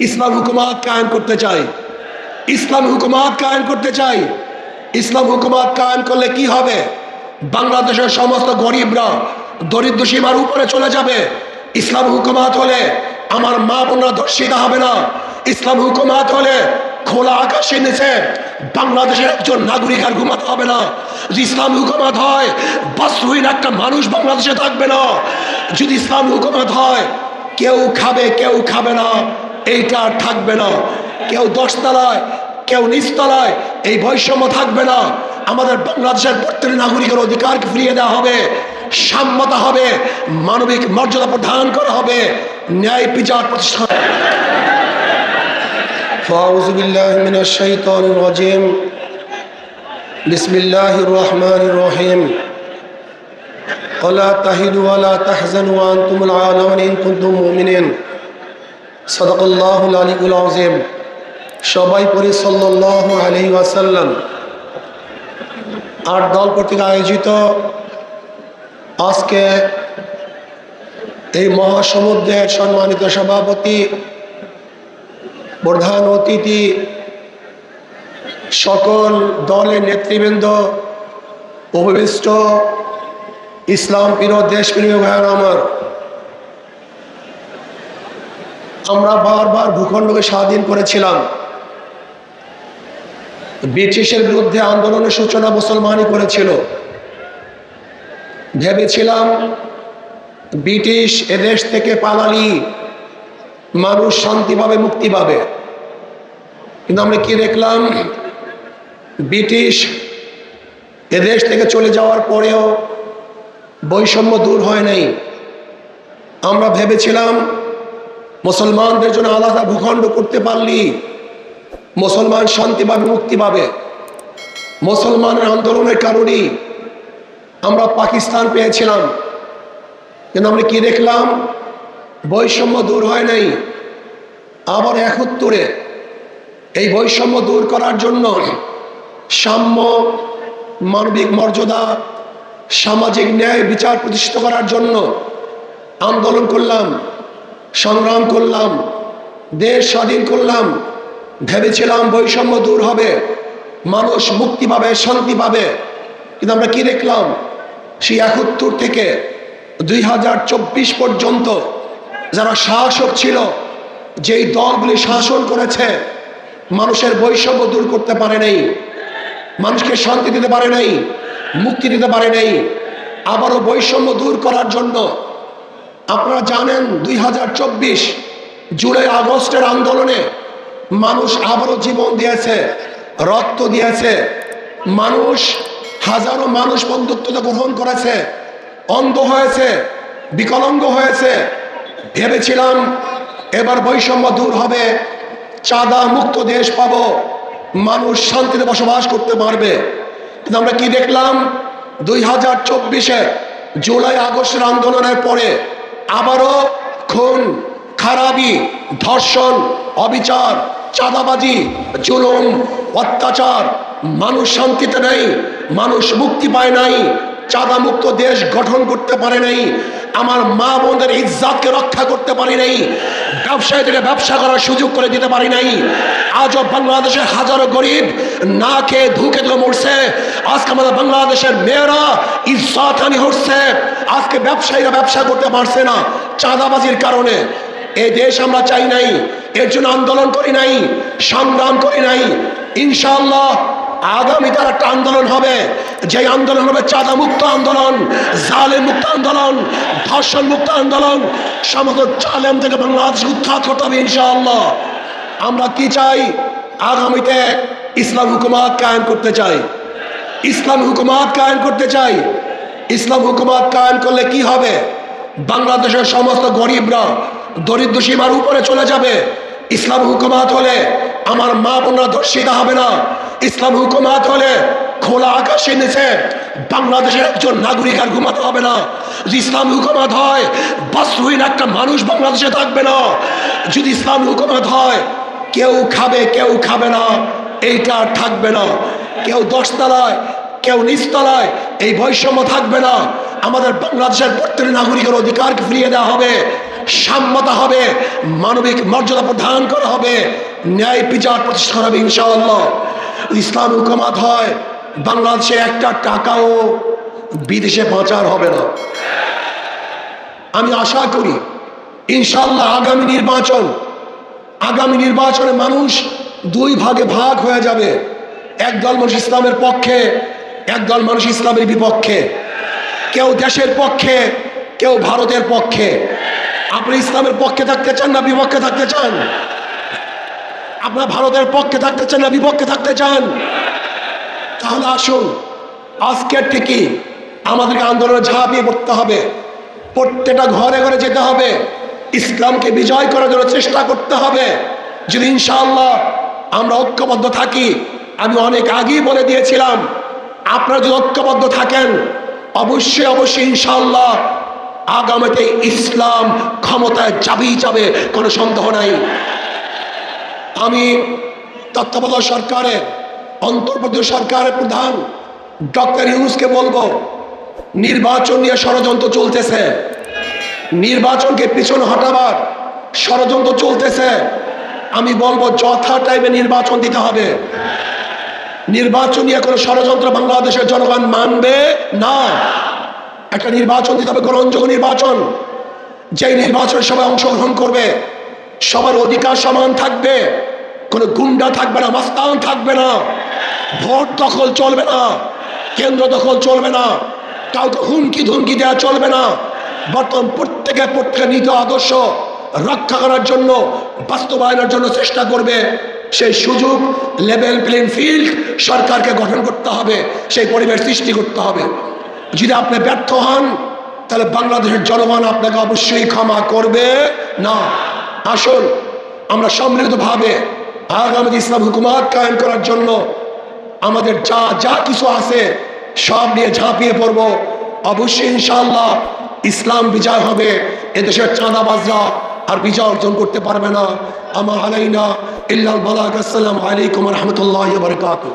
ইসলাম হুকুমত কায়েম করতে চাই, ইসলাম হুকুমত কায়েম করতে চাই। ইসলাম হুকুমত কায়েম করলে কি হবে? বাংলাদেশের সমস্ত গরিবরা দরিদ্র সীমার উপরে চলে যাবে। ইসলাম হুকুমত হলে আমার মা বোনরা ধর্ষিত হবে না। ইসলাম হুকুমত হলে খোলা আকাশের নিচে বাংলাদেশের একজন নাগরিক আর ঘুমাতে হবে না। যদি ইসলাম হুকুমত হয় বস্ত্রহীন একটা মানুষ বাংলাদেশে থাকবে না। যদি ইসলাম হুকুমত হয় কেউ খাবে কেউ খাবে না, এইটা আর থাকবে না। কেউ দশতলায় কেউ নিচতলায়, এই বৈষম্য থাকবে না। আমাদের বাংলাদেশের প্রত্যেক নাগরিকের অধিকারকে ফিরিয়ে দেওয়া হবে, সাম্যতা হবে, মানবিক মর্যাদা প্রদান করা হবে, ন্যায় বিচার প্রতিষ্ঠা। আউযু বিল্লাহি মিনাশ শাইতানির রাজিম। বিসমিল্লাহির রহমানির রহিম। ওয়ালা তাহিনু ওয়ালা তাহজানু ওয়া আনতুমুল আ'লাউনা ইন কুনতুম মুমিনিন। সাদাকাল্লাহুল আলিয়্যুল আযীম। সবাই পড়ি সাল্লাল্লাহু আলাইহি ওয়াসাল্লাম। ৮ দল কর্তৃক আয়োজিত আজকে এই মহাসমুদ্রের সম্মানিত সভাপতি, প্রধান অতিথি, সকল দলের নেতৃবৃন্দ, উপবিষ্ট ইসলাম প্রিয় দেশপ্রিয় ভাইয়েরা আমার, আমরা বারবার ভূখণ্ডকে স্বাধীন করেছিলাম। ব্রিটিশের বিরুদ্ধে আন্দোলনের সূচনা মুসলমানই করেছিল। ভেবেছিলাম ব্রিটিশ এদেশ থেকে পালালি মানুষ শান্তি পাবে, মুক্তি পাবে। কিন্তু আমরা কি দেখলাম? ব্রিটিশ এদেশ থেকে চলে যাওয়ার পরেও বৈষম্য দূর হয় নাই। আমরা ভেবেছিলাম মুসলমানদের জন্য আলাদা ভূখণ্ড করতে পারলি মুসলমান শান্তি পাবে, মুক্তি পাবে। মুসলমানের আন্দোলনের কারণেই আমরা পাকিস্তান পেয়েছিলাম। কিন্তু আমরা কি দেখলাম? বৈষম্য দূর হয় নাই। আবার ৭১ এই বৈষম্য দূর করার জন্য সাম্য, মানবিক মর্যাদা, সামাজিক ন্যায় বিচার প্রতিষ্ঠিত করার জন্য আন্দোলন করলাম, সংগ্রাম করলাম, দেশ স্বাধীন করলাম। ভেবেছিলাম বৈষম্য দূর হবে, মানুষ মুক্তি পাবে, শান্তি পাবে। কিন্তু আমরা কি দেখলাম? সেই ৭১ থেকে ২০২৪ পর্যন্ত যারা শাসক ছিল, যেই দলগুলি শাসন করেছে, মানুষের বৈষম্য দূর করতে পারে নাই, মানুষকে শান্তি দিতে পারে নাই, মুক্তি দিতে পারে নাই। আবারও বৈষম্য দূর করার জন্য আপনারা জানেন ২০২৪ জুলাই আগস্টের আন্দোলনে মানুষ আবারও জীবন দিয়েছে, রক্ত দিয়েছে। মানুষ, হাজারো মানুষ বন্ধুত্ব গ্রহণ করেছে, অন্ধ হয়েছে, বিকলাঙ্গ হয়েছে। ভেবেছিলাম এবার বৈষম্য দূর হবে, চাঁদা মুক্ত দেশ পাবো, মানুষ শান্তিতে বসবাস করতে পারবে। কিন্তু আমরা কি দেখলাম? ২০২৪ জুলাই আগস্টের আন্দোলনের পরে আবারও খুন, খারাপি, ধর্ষণ, অবিচার, চাঁদাবাজি, জুলুম, অত্যাচার। মানুষ শান্তিতে নেই, মানুষ মুক্তি পায় নাই, চাঁদা মুক্ত দেশ গঠন করতে পারে নাই, আমার মা বোনদের ইজ্জতকে রক্ষা করতে পারি নাই, ব্যবসায়ীদেরকে ব্যবসা করার সুযোগ করে দিতে পারি নাই। আজও বাংলাদেশের হাজারো গরিব না খেয়ে ধুকে ধুয়ে মরছে। আজকে আমাদের বাংলাদেশের মেয়েরা ইজ্জতহানি হচ্ছে। আজকে ব্যবসায়ীরা ব্যবসা করতে পারছে না চাঁদাবাজির কারণে। এই দেশ আমরা চাই নাই, এর জন্য আন্দোলন করি নাই, সংগ্রাম করি নাই। ইনশাআল্লাহ আগামী তার একটা আন্দোলন হবে, যে আন্দোলন হবে চাঁদা মুক্ত আন্দোলন, জালেম মুক্ত আন্দোলন, ধর্ষণ মুক্ত আন্দোলন। সমস্ত জালেম থেকে বাংলাদেশ উৎখাত করতে হবে ইনশাআল্লাহ। আমরা কি চাই? আগামীতে ইসলাম হুকুমত কায়েম করতে চাই, ইসলাম হুকুমত কায়েম করতে চাই। ইসলাম হুকুমত কায়েম করলে কি হবে? বাংলাদেশের সমস্ত গরিবরা দরিদ্র সীমার উপরে চলে যাবে। ইসলাম হুকুমত হলে আমার মা বোনরা ধর্ষিত হবে না। ইসলাম হুকুমত হলে খোলা আকাশের নিচে বাংলাদেশের একজন নাগরিক আর ঘুমাতে হবে না। যদি ইসলাম হুকুমত হয় বস্ত্রহীন একটা মানুষ বাংলাদেশে থাকবে না। যদি ইসলাম হুকুমত হয় কেউ খাবে কেউ খাবে না, এইটা আর থাকবে না। কেউ দশতলায় কেউ নিচতলায়, এই বৈষম্য থাকবে না। আমাদের বাংলাদেশের প্রত্যেক নাগরিকের অধিকারকে ফিরিয়ে দেওয়া হবে, সাম্যতা হবে, মানবিক মর্যাদা প্রদান করা হবে, ন্যায় বিচার প্রতিষ্ঠা হবে ইনশাআল্লাহ। ইসলাম হুকুমাত হয়, বাংলাদেশে একটা টাকাও বিদেশে পাচার হবে না। আমি আশা করি ইনশাআল্লাহ আগামী নির্বাচনে মানুষ দুই ভাগে ভাগ হয়ে যাবে। একদল মানুষ ইসলামের পক্ষে, একদল মানুষ ইসলামের বিপক্ষে। কেউ দেশের পক্ষে, কেউ ভারতের পক্ষে। আপনি ইসলামের পক্ষে থাকতে চান না বিপক্ষে থাকতে চান? আপনার ভারতের পক্ষে থাকতে চান না বিপক্ষে থাকতে চান? তাহলে আসুন, আজকের থেকে আমাদেরকে আন্দোলনে ঝাঁপিয়ে পড়তে হবে। প্রত্যেকটা ঘরে ঘরে যেতে হবে, ইসলামকে বিজয় করার জন্য চেষ্টা করতে হবে। যদি ইনশাআল্লাহ আমরা ঐক্যবদ্ধ থাকি, আমি অনেক আগেই বলে দিয়েছিলাম, আপনারা যদি ঐক্যবদ্ধ থাকেন অবশ্যই ইনশাআল্লাহ আগামীতে ইসলাম ক্ষমতায় যাবেই যাবে, কোনো সন্দেহ নাই। আমি তত্ত্বাবধায়ক সরকারের, অন্তর্বর্তী সরকারের প্রধান ডক্টর ইউনূসকে বলবো, নির্বাচন নিয়ে ষড়যন্ত্র চলতেছে, নির্বাচনকে পিছনে হটাবার ষড়যন্ত্র চলতেছে। আমি বলবো যথা টাইমে নির্বাচন দিতে হবে। নির্বাচন নিয়ে কোনো ষড়যন্ত্র বাংলাদেশের জনগণ মানবে না। একটা নির্বাচন দিতে হবে, গ্রহণযোগ্য নির্বাচন, যেই নির্বাচনে সবাই অংশগ্রহণ করবে, সবার অধিকার সমান থাকবে, কোনো গুন্ডা থাকবে না, মাস্তান থাকবে না, ভোট দখল চলবে না, কেন্দ্র দখল চলবে না, কাউকে হুমকি ধুমকি দেওয়া চলবে না। বর্তমান প্রত্যেকের নীতি আদর্শ রক্ষা করার জন্য, বাস্তবায়নের জন্য চেষ্টা করবে। সেই সুযোগ, লেভেল প্লেইং ফিল্ড সরকারকে গঠন করতে হবে, সেই পরিবেশ সৃষ্টি করতে হবে। যদি আপনি ব্যর্থ হন তাহলে বাংলাদেশের জনগণ আপনাকে অবশ্যই ক্ষমা করবে না। আসুন আমরা সম্মিলিতভাবে আগামী ইসলাম হুকুমাত কায়েম করার জন্য আমাদের যা কিছু আছে সব নিয়ে ঝাঁপিয়ে পড়ব। অবশ্যই ইনশাআল্লাহ ইসলাম বিজয় হবে, এদেশের চাঁদাবাজরা আর বিজয় অর্জন করতে পারবে না। আমা আলাইনা ইল্লাল বালাগ। আসসালামু আলাইকুম ওয়া রাহমাতুল্লাহি ওয়া বারাকাতুহু।